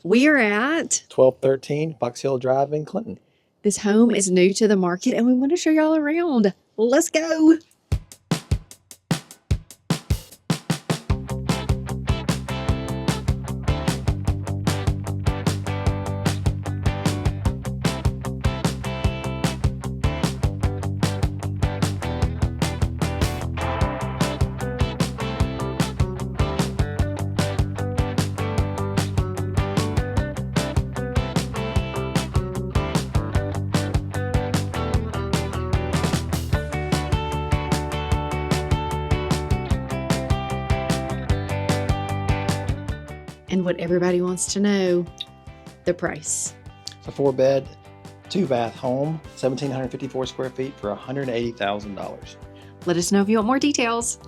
We are at 1213 Foxhill Drive in Clinton. this home is new to the market and we want to show y'all around. Let's go. And what everybody wants to know, the price. It's a 4-bed, 2-bath home, 1,754 square feet for $180,000. Let us know if you want more details.